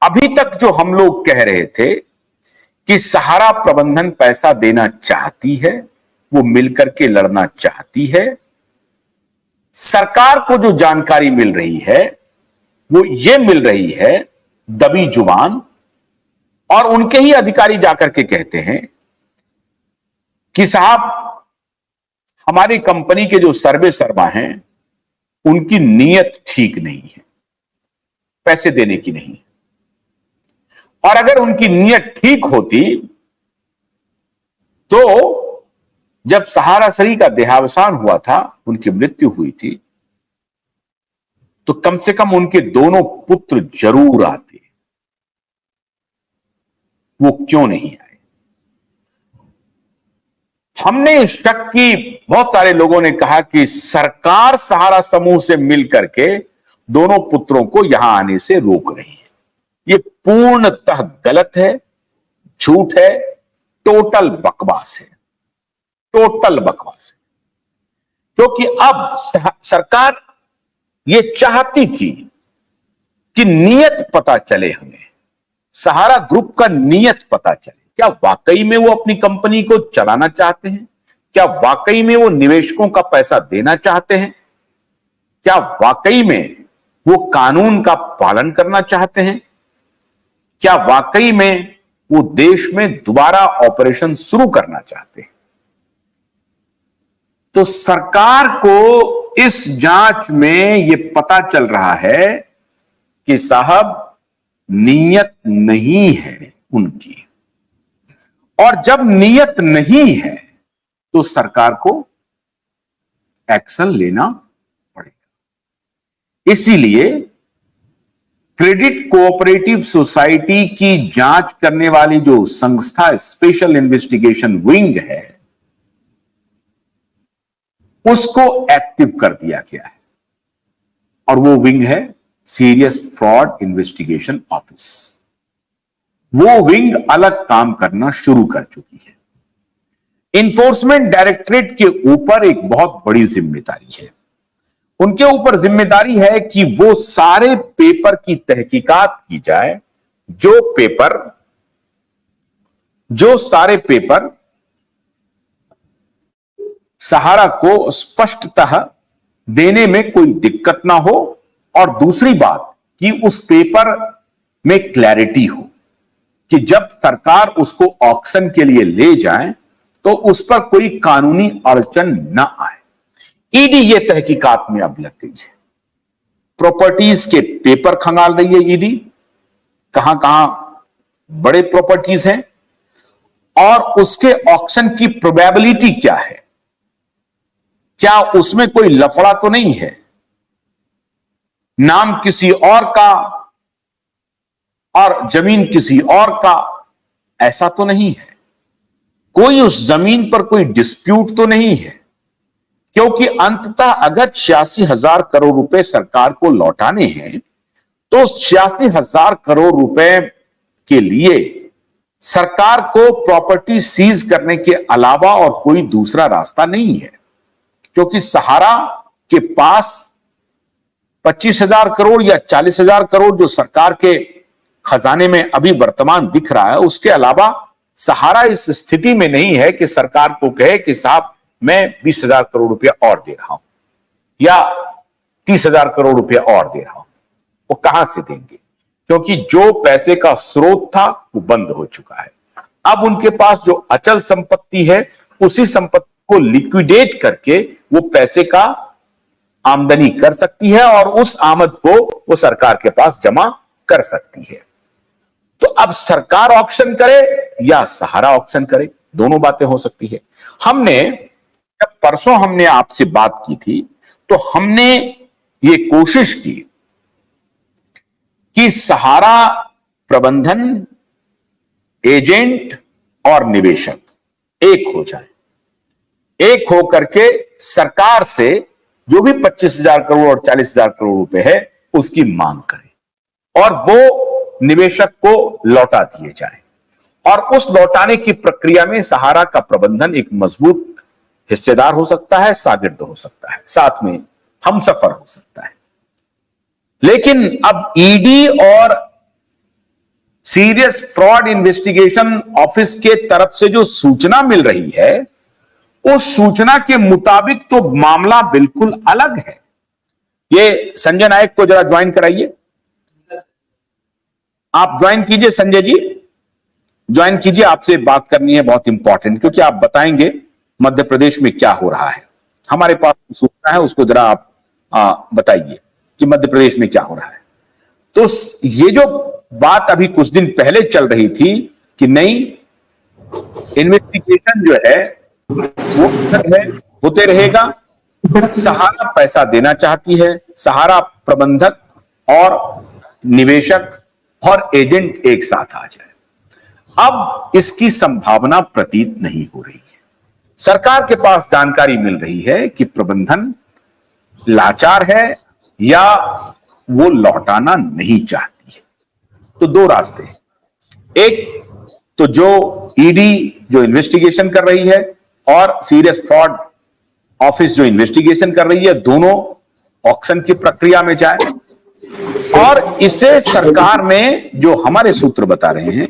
अभी तक जो हम लोग कह रहे थे कि सहारा प्रबंधन पैसा देना चाहती है, वो मिलकर के लड़ना चाहती है, सरकार को जो जानकारी मिल रही है वो ये मिल रही है दबी जुबान, और उनके ही अधिकारी जाकर के कहते हैं कि साहब हमारी कंपनी के जो सर्वे सर्वा हैं उनकी नीयत ठीक नहीं है, पैसे देने की नहीं। और अगर उनकी नीयत ठीक होती तो जब सहारा श्री का देहावसान हुआ था, उनकी मृत्यु हुई थी, तो कम से कम उनके दोनों पुत्र जरूर आते। वो क्यों नहीं आए? हमने इस शक की, बहुत सारे लोगों ने कहा कि सरकार सहारा समूह से मिलकर के दोनों पुत्रों को यहां आने से रोक रही है। ये पूर्णतः गलत है, झूठ है, टोटल बकवास है, टोटल बकवास है। क्योंकि अब सरकार ये चाहती थी कि नियत पता चले, हमें सहारा ग्रुप का नियत पता चले। क्या वाकई में वो अपनी कंपनी को चलाना चाहते हैं? क्या वाकई में वो निवेशकों का पैसा देना चाहते हैं? क्या वाकई में वो कानून का पालन करना चाहते हैं? क्या वाकई में वो देश में दोबारा ऑपरेशन शुरू करना चाहते हैं? तो सरकार को इस जांच में यह पता चल रहा है कि साहब नीयत नहीं है उनकी, और जब नीयत नहीं है तो सरकार को एक्शन लेना पड़ेगा। इसीलिए क्रेडिट कोऑपरेटिव सोसाइटी की जांच करने वाली जो संस्था स्पेशल इन्वेस्टिगेशन विंग है, उसको एक्टिव कर दिया गया है, और वो विंग है सीरियस फ्रॉड इन्वेस्टिगेशन ऑफिस। वो विंग अलग काम करना शुरू कर चुकी है। इन्फोर्समेंट डायरेक्टरेट के ऊपर एक बहुत बड़ी जिम्मेदारी है। उनके ऊपर जिम्मेदारी है कि वो सारे पेपर की तहकीकात की जाए, जो सारे पेपर सहारा को स्पष्टतः देने में कोई दिक्कत ना हो, और दूसरी बात कि उस पेपर में क्लैरिटी हो कि जब सरकार उसको ऑक्शन के लिए ले जाए तो उस पर कोई कानूनी अड़चन ना आए। ईडी ये तहकीकात में अब लग गई है। प्रॉपर्टीज के पेपर खंगाल रही है ईडी, कहां कहां बड़े प्रॉपर्टीज हैं, और उसके ऑक्शन की प्रोबेबिलिटी क्या है, क्या उसमें कोई लफड़ा तो नहीं है, नाम किसी और का और जमीन किसी और का, ऐसा तो नहीं है, कोई उस जमीन पर कोई डिस्प्यूट तो नहीं है। क्योंकि अंततः अगर 86,000 करोड़ रुपए सरकार को लौटाने हैं तो 86,000 करोड़ रुपए के लिए सरकार को प्रॉपर्टी सीज करने के अलावा और कोई दूसरा रास्ता नहीं है। क्योंकि सहारा के पास 25,000 करोड़ या 40,000 करोड़ जो सरकार के खजाने में अभी वर्तमान दिख रहा है, उसके अलावा सहारा इस स्थिति में नहीं है कि सरकार को कहे कि साहब मैं 20,000 करोड़ रुपया और दे रहा हूं या 30,000 करोड़ रुपया और दे रहा हूं। वो कहां से देंगे? क्योंकि जो पैसे का स्रोत था वो बंद हो चुका है। अब उनके पास जो अचल संपत्ति है, उसी संपत्ति को लिक्विडेट करके वो पैसे का आमदनी कर सकती है और उस आमद को वो सरकार के पास जमा कर सकती है। तो अब सरकार ऑक्शन करे या सहारा ऑक्शन करे, दोनों बातें हो सकती है। जब परसों हमने आपसे बात की थी तो हमने ये कोशिश की कि सहारा प्रबंधन, एजेंट और निवेशक एक हो जाए, एक हो करके सरकार से जो भी 25,000 करोड़ और 40,000 करोड़ रुपए है उसकी मांग करें और वो निवेशक को लौटा दिए जाए। और उस लौटाने की प्रक्रिया में सहारा का प्रबंधन एक मजबूत हिस्सेदार हो सकता है, शागिर्द हो सकता है, साथ में हमसफर हो सकता है। लेकिन अब ईडी और सीरियस फ्रॉड इन्वेस्टिगेशन ऑफिस के तरफ से जो सूचना मिल रही है, उस सूचना के मुताबिक तो मामला बिल्कुल अलग है। ये संजय नायक को जरा ज्वाइन कराइए, आप ज्वाइन कीजिए। संजय जी ज्वाइन कीजिए, आपसे बात करनी है बहुत इंपॉर्टेंट, क्योंकि आप बताएंगे मध्य प्रदेश में क्या हो रहा है। हमारे पास सूचना है, उसको जरा आप बताइए कि मध्य प्रदेश में क्या हो रहा है। तो ये जो बात अभी कुछ दिन पहले चल रही थी कि नई इन्वेस्टिगेशन जो है वो होते रहेगा, सहारा पैसा देना चाहती है, सहारा प्रबंधक और निवेशक और एजेंट एक साथ आ जाए। अब इसकी संभावना प्रतीत नहीं हो रही है। सरकार के पास जानकारी मिल रही है कि प्रबंधन लाचार है या वो लौटाना नहीं चाहती है। तो दो रास्ते हैं, एक तो जो ईडी जो इन्वेस्टिगेशन कर रही है और सीरियस फ्रॉड ऑफिस जो इन्वेस्टिगेशन कर रही है, दोनों ऑक्शन की प्रक्रिया में जाए। और इसे सरकार ने, जो हमारे सूत्र बता रहे हैं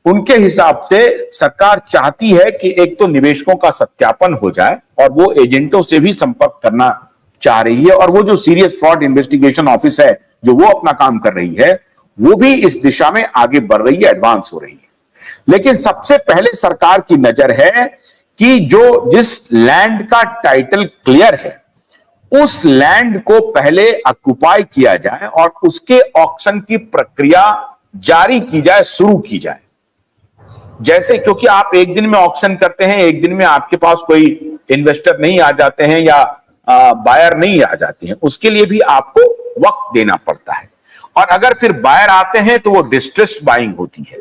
उनके हिसाब से, सरकार चाहती है कि एक तो निवेशकों का सत्यापन हो जाए और वो एजेंटों से भी संपर्क करना चाह रही है, और वो जो सीरियस फ्रॉड इन्वेस्टिगेशन ऑफिस है जो वो अपना काम कर रही है, वो भी इस दिशा में आगे बढ़ रही है, एडवांस हो रही है। लेकिन सबसे पहले सरकार की नजर है कि जिस लैंड का टाइटल क्लियर है, उस लैंड को पहले ऑक्युपाई किया जाए और उसके ऑक्शन की प्रक्रिया जारी की जाए, शुरू की जाए। जैसे, क्योंकि आप एक दिन में ऑक्शन करते हैं, एक दिन में आपके पास कोई इन्वेस्टर नहीं आ जाते हैं या बायर नहीं आ जाते हैं, उसके लिए भी आपको वक्त देना पड़ता है। और अगर फिर बायर आते हैं तो वो डिस्ट्रेस्ड बाइंग होती है।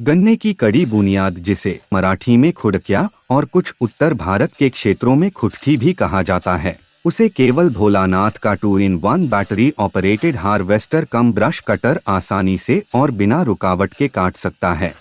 गन्ने की कड़ी बुनियाद, जिसे मराठी में खुड़किया और कुछ उत्तर भारत के क्षेत्रों में खुटकी भी कहा जाता है, उसे केवल भोलानाथ का 2-in-1 बैटरी ऑपरेटेड हार्वेस्टर कम ब्रश कटर आसानी से और बिना रुकावट के काट सकता है।